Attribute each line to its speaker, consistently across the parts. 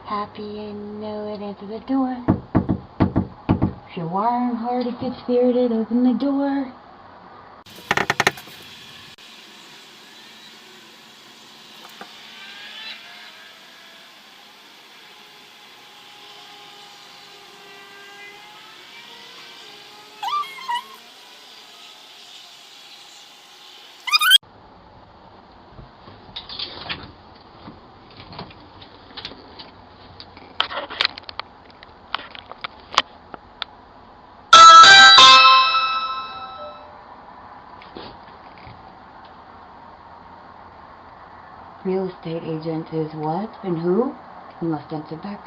Speaker 1: Happy and know it, answer the door. If you're warm-hearted, good-spirited, open the door. Real estate agent is what and who? You must answer back.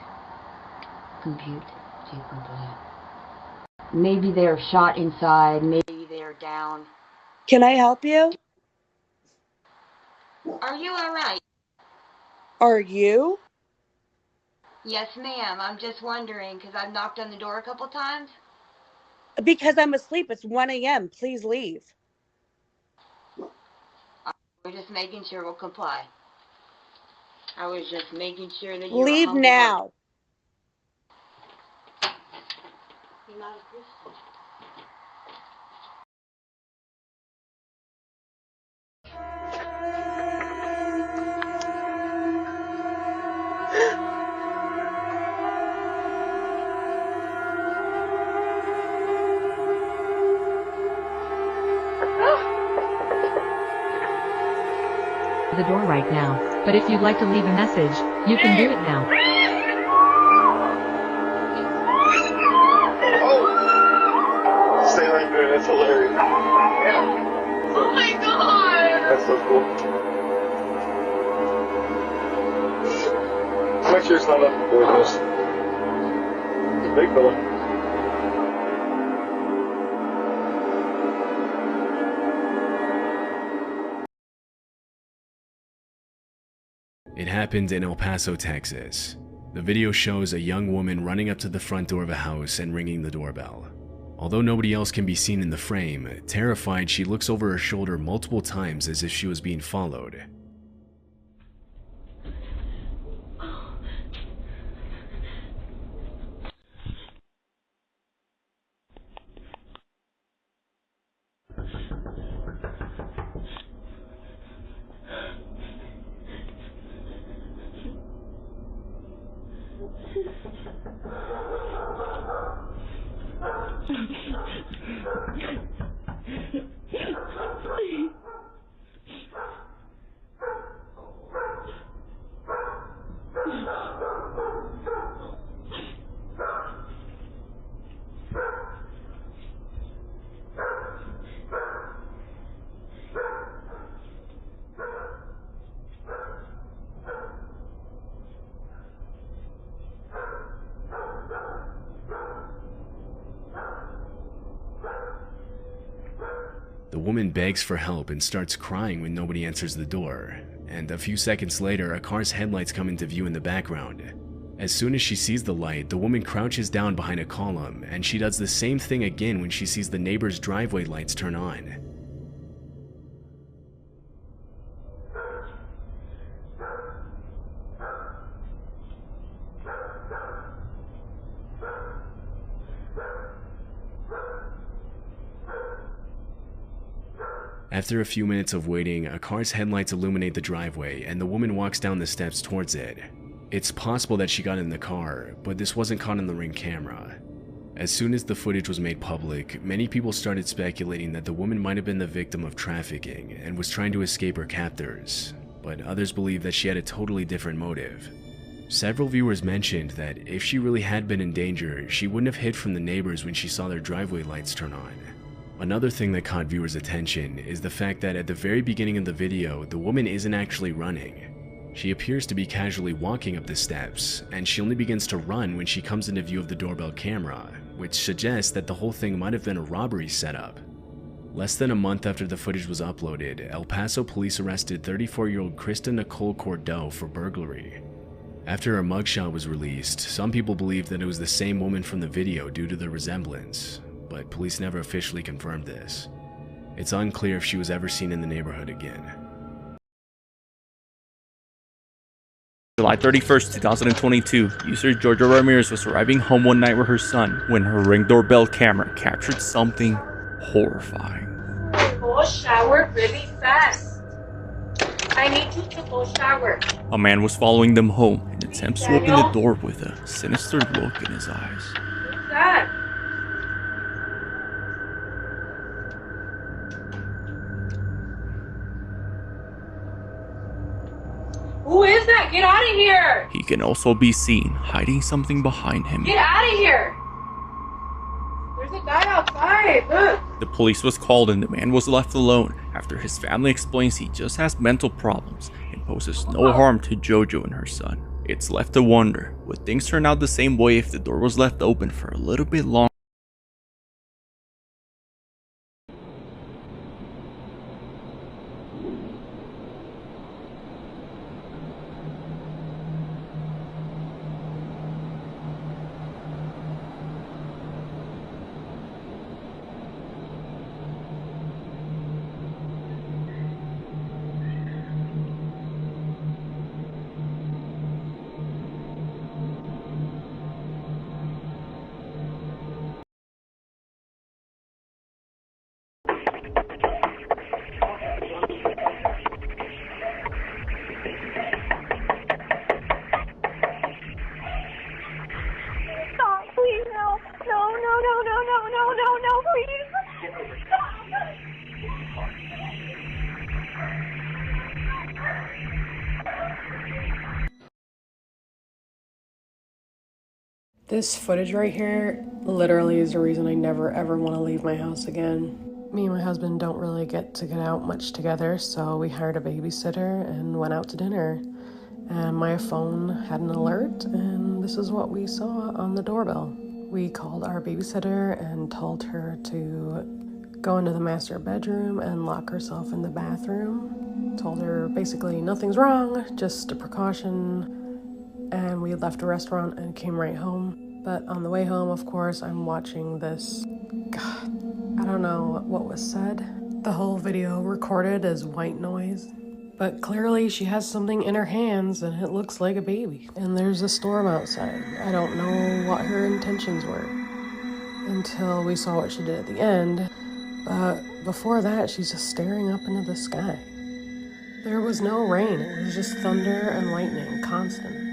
Speaker 1: Compute. Maybe they're shot inside, maybe they're down.
Speaker 2: Can I help you?
Speaker 1: Are you alright?
Speaker 2: Are you?
Speaker 1: Yes, ma'am. I'm just wondering, because I've knocked on the door a couple times.
Speaker 2: Because I'm asleep. It's 1 a.m. Please leave.
Speaker 1: We're just making sure we'll comply. I was just making sure that you're
Speaker 2: Leave now.
Speaker 1: You're not a Christian.
Speaker 3: The door right now, but if you'd like to leave a message, you can do it now.
Speaker 4: Oh! Stay right there, that's hilarious.
Speaker 5: Oh my god!
Speaker 4: That's so cool. Make sure it's not nothing for this. It's a big fella.
Speaker 6: It happened in El Paso, Texas. The video shows a young woman running up to the front door of a house and ringing the doorbell. Although nobody else can be seen in the frame, terrified, she looks over her shoulder multiple times as if she was being followed. The woman begs for help and starts crying when nobody answers the door, and a few seconds later, a car's headlights come into view in the background. As soon as she sees the light, the woman crouches down behind a column, and she does the same thing again when she sees the neighbor's driveway lights turn on. After a few minutes of waiting, a car's headlights illuminate the driveway and the woman walks down the steps towards it. It's possible that she got in the car, but this wasn't caught on the Ring camera. As soon as the footage was made public, many people started speculating that the woman might have been the victim of trafficking and was trying to escape her captors, but others believe that she had a totally different motive. Several viewers mentioned that if she really had been in danger, she wouldn't have hid from the neighbors when she saw their driveway lights turn on. Another thing that caught viewers' attention is the fact that at the very beginning of the video, the woman isn't actually running. She appears to be casually walking up the steps, and she only begins to run when she comes into view of the doorbell camera, which suggests that the whole thing might have been a robbery setup. Less than a month after the footage was uploaded, El Paso police arrested 34-year-old Krista Nicole Cordeaux for burglary. After her mugshot was released, some people believed that it was the same woman from the video due to the resemblance, but police never officially confirmed this. It's unclear if she was ever seen in the neighborhood again.
Speaker 7: July 31st, 2022, user Georgia Ramirez was arriving home one night with her son when her Ring doorbell camera captured something horrifying.
Speaker 5: Go shower really fast. I need you to go shower.
Speaker 7: A man was following them home and attempts to open the door with a sinister look in his eyes.
Speaker 5: Who's that? Who is that? Get out of here!
Speaker 7: He can also be seen hiding something behind him.
Speaker 5: Get out of here! There's a guy outside. Look.
Speaker 7: The police was called and the man was left alone after his family explains he just has mental problems and poses no harm to JoJo and her son. It's left to wonder, would things turn out the same way if the door was left open for a little bit longer?
Speaker 5: Stop, please, no. No, please.
Speaker 8: This footage right here literally is the reason I never ever want to leave my house again. Me and my husband don't really get out much together, so we hired a babysitter and went out to dinner. And my phone had an alert, and this is what we saw on the doorbell. We called our babysitter and told her to go into the master bedroom and lock herself in the bathroom. Told her basically nothing's wrong, just a precaution. And we left the restaurant and came right home. But on the way home, of course, I'm watching this. God, I don't know what was said. The whole video recorded as white noise. But clearly she has something in her hands and it looks like a baby. And there's a storm outside. I don't know what her intentions were until we saw what she did at the end. But before that, she's just staring up into the sky. There was no rain. It was just thunder and lightning, constant.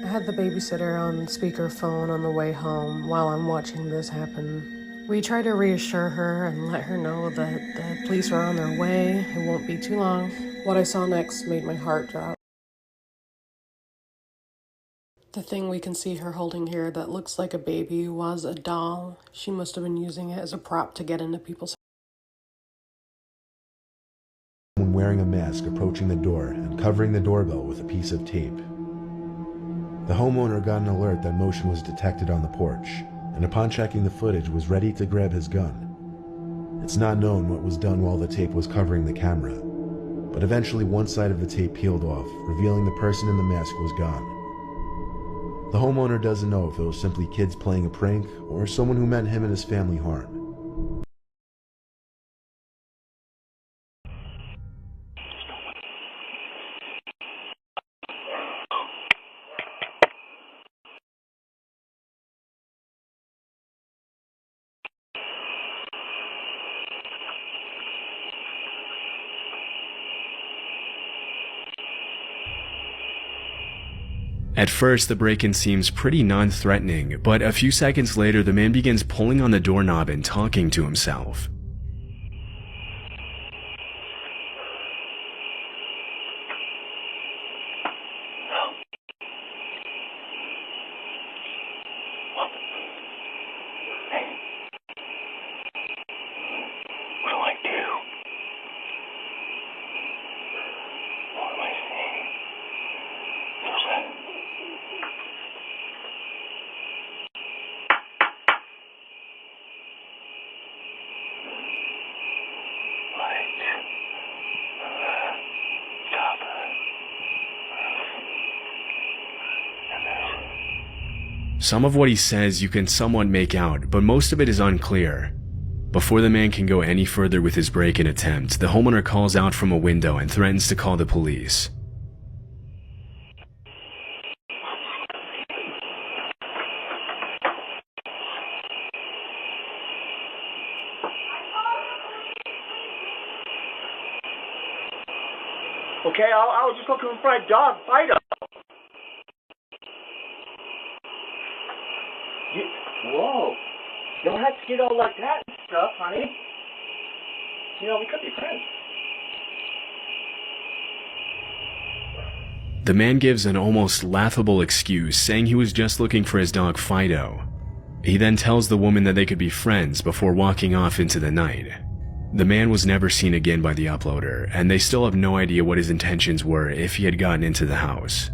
Speaker 8: I had the babysitter on speakerphone on the way home while I'm watching this happen. We tried to reassure her and let her know that the police are on their way. It won't be too long. What I saw next made my heart drop. The thing we can see her holding here that looks like a baby was a doll. She must have been using it as a prop to get into people's.
Speaker 9: Someone wearing a mask approaching the door and covering the doorbell with a piece of tape. The homeowner got an alert that motion was detected on the porch, and upon checking the footage was ready to grab his gun. It's not known what was done while the tape was covering the camera, but eventually one side of the tape peeled off, revealing the person in the mask was gone. The homeowner doesn't know if it was simply kids playing a prank or someone who meant him and his family harm.
Speaker 6: At first, the break-in seems pretty non-threatening, but a few seconds later, the man begins pulling on the doorknob and talking to himself. Some of what he says you can somewhat make out, but most of it is unclear. Before the man can go any further with his break-in attempt, the homeowner calls out from a window and threatens to call the police.
Speaker 4: Okay, I was just looking for my dog, Fido. Whoa. You don't have to get all like that and stuff, honey. You know, we could be friends.
Speaker 6: The man gives an almost laughable excuse, saying he was just looking for his dog Fido. He then tells the woman that they could be friends before walking off into the night. The man was never seen again by the uploader, and they still have no idea what his intentions were if he had gotten into the house.